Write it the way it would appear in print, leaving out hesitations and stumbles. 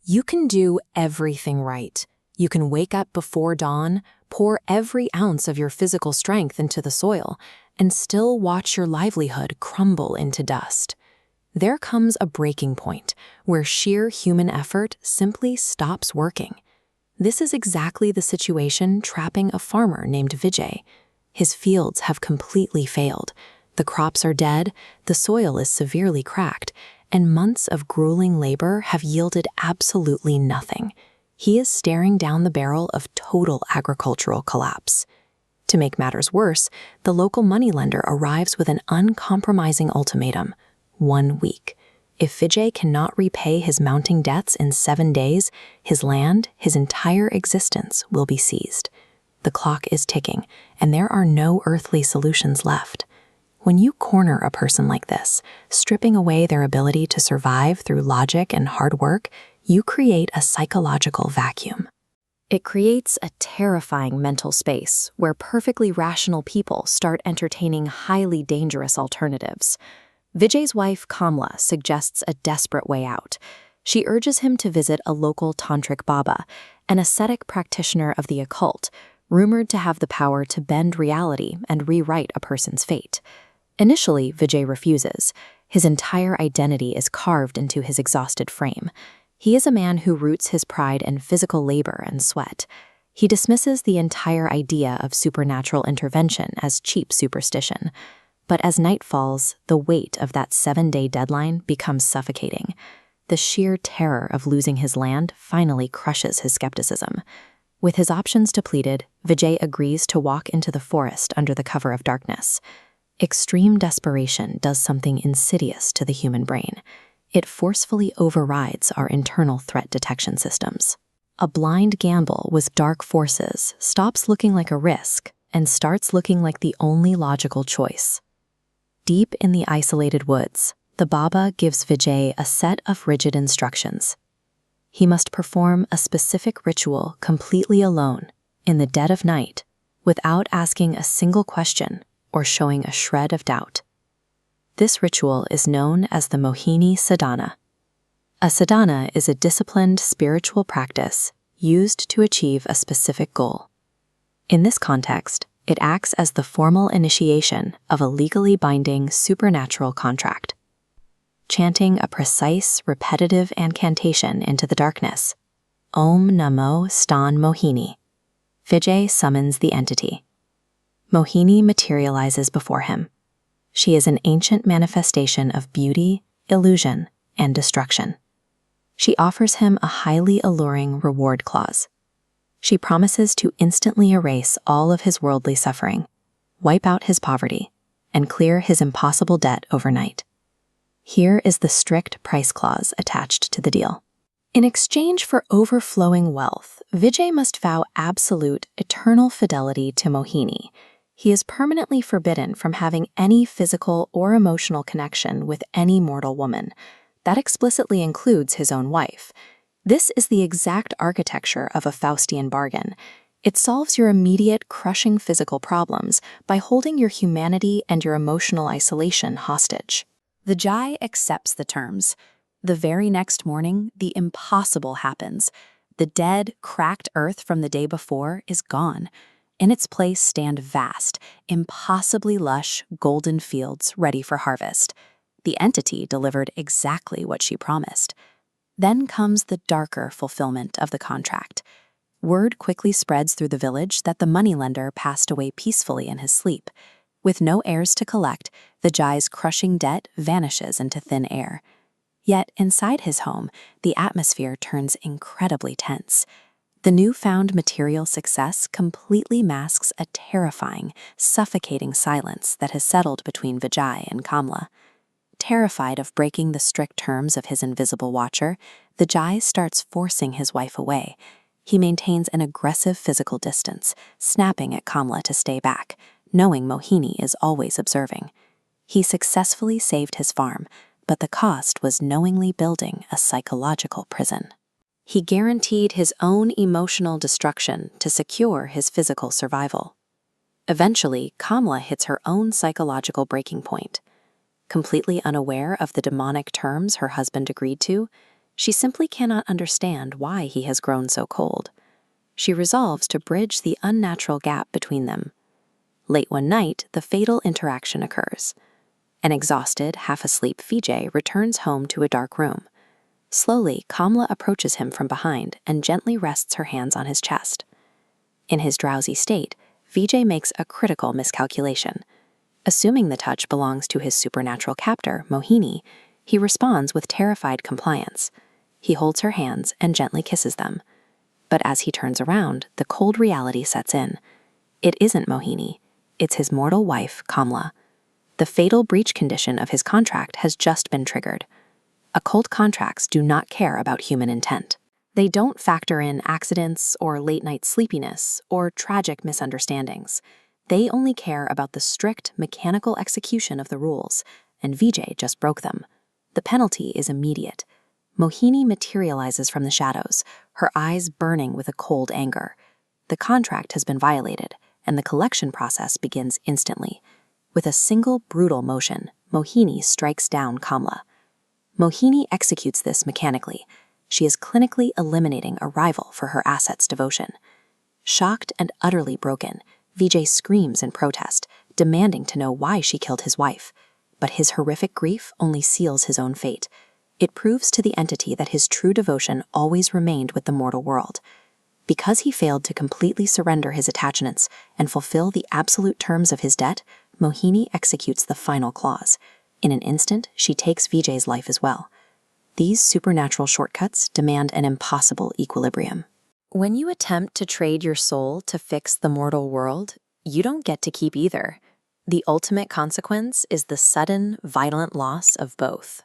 You can do everything right. You can wake up before dawn, pour every ounce of your physical strength into the soil, and still watch your livelihood crumble into dust. There comes a breaking point where sheer human effort simply stops working. This is exactly the situation trapping a farmer named Vijay. His fields have completely failed. The crops are dead, the soil is severely cracked, and months of grueling labor have yielded absolutely nothing. He is staring down the barrel of total agricultural collapse. To make matters worse, the local moneylender arrives with an uncompromising ultimatum: 1 week. If Vijay cannot repay his mounting debts in 7 days, his land, his entire existence will be seized. The clock is ticking, and there are no earthly solutions left. When you corner a person like this, stripping away their ability to survive through logic and hard work, you create a psychological vacuum. It creates a terrifying mental space where perfectly rational people start entertaining highly dangerous alternatives. Vijay's wife, Kamla, suggests a desperate way out. She urges him to visit a local tantric baba, an ascetic practitioner of the occult, rumored to have the power to bend reality and rewrite a person's fate. Initially, Vijay refuses. His entire identity is carved into his exhausted frame. He is a man who roots his pride in physical labor and sweat. He dismisses the entire idea of supernatural intervention as cheap superstition. But as night falls, the weight of that 7-day deadline becomes suffocating. The sheer terror of losing his land finally crushes his skepticism. With his options depleted, Vijay agrees to walk into the forest under the cover of darkness. Extreme desperation does something insidious to the human brain. It forcefully overrides our internal threat detection systems. A blind gamble with dark forces stops looking like a risk and starts looking like the only logical choice. Deep in the isolated woods, the Baba gives Vijay a set of rigid instructions. He must perform a specific ritual completely alone, in the dead of night, without asking a single question or showing a shred of doubt. This ritual is known as the Mohini sadhana. A sadhana is a disciplined spiritual practice used to achieve a specific goal. In this context, it acts as the formal initiation of a legally binding supernatural contract. Chanting a precise, repetitive incantation into the darkness, Om Namo Stan Mohini, Vijay summons the entity. Mohini materializes before him. She is an ancient manifestation of beauty, illusion, and destruction. She offers him a highly alluring reward clause. She promises to instantly erase all of his worldly suffering, wipe out his poverty, and clear his impossible debt overnight. Here is the strict price clause attached to the deal. In exchange for overflowing wealth, Vijay must vow absolute, eternal fidelity to Mohini. He is permanently forbidden from having any physical or emotional connection with any mortal woman. That explicitly includes his own wife. This is the exact architecture of a Faustian bargain. It solves your immediate, crushing physical problems by holding your humanity and your emotional isolation hostage. The Jai accepts the terms. The very next morning, the impossible happens. The dead, cracked earth from the day before is gone. In its place stand vast, impossibly lush, golden fields ready for harvest. The entity delivered exactly what she promised. Then comes the darker fulfillment of the contract. Word quickly spreads through the village that the moneylender passed away peacefully in his sleep. With no heirs to collect, the Jai's crushing debt vanishes into thin air. Yet inside his home, the atmosphere turns incredibly tense. The newfound material success completely masks a terrifying, suffocating silence that has settled between Vijay and Kamla. Terrified of breaking the strict terms of his invisible watcher, the Jai starts forcing his wife away. He maintains an aggressive physical distance, snapping at Kamla to stay back, knowing Mohini is always observing. He successfully saved his farm, but the cost was knowingly building a psychological prison. He guaranteed his own emotional destruction to secure his physical survival. Eventually, Kamla hits her own psychological breaking point. Completely unaware of the demonic terms her husband agreed to, She simply cannot understand why he has grown so cold. She resolves to bridge the unnatural gap between them. Late one night, the fatal interaction occurs. An exhausted, half-asleep Vijay returns home to a dark room. Slowly, Kamla approaches him from behind and gently rests her hands on his chest. In his drowsy state, Vijay makes a critical miscalculation. Assuming the touch belongs to his supernatural captor, Mohini, he responds with terrified compliance. He holds her hands and gently kisses them. But as he turns around, the cold reality sets in. It isn't Mohini. It's his mortal wife, Kamla. The fatal breach condition of his contract has just been triggered. Occult contracts do not care about human intent. They don't factor in accidents or late-night sleepiness or tragic misunderstandings. They only care about the strict, mechanical execution of the rules, and Vijay just broke them. The penalty is immediate. Mohini materializes from the shadows, her eyes burning with a cold anger. The contract has been violated, and the collection process begins instantly. With a single brutal motion, Mohini strikes down Kamla. Mohini executes this mechanically. She is clinically eliminating a rival for her asset's devotion. Shocked and utterly broken, Vijay screams in protest, demanding to know why she killed his wife. But his horrific grief only seals his own fate. It proves to the entity that his true devotion always remained with the mortal world. Because he failed to completely surrender his attachments and fulfill the absolute terms of his debt, Mohini executes the final clause. In an instant, she takes Vijay's life as well. These supernatural shortcuts demand an impossible equilibrium. When you attempt to trade your soul to fix the mortal world, you don't get to keep either. The ultimate consequence is the sudden, violent loss of both.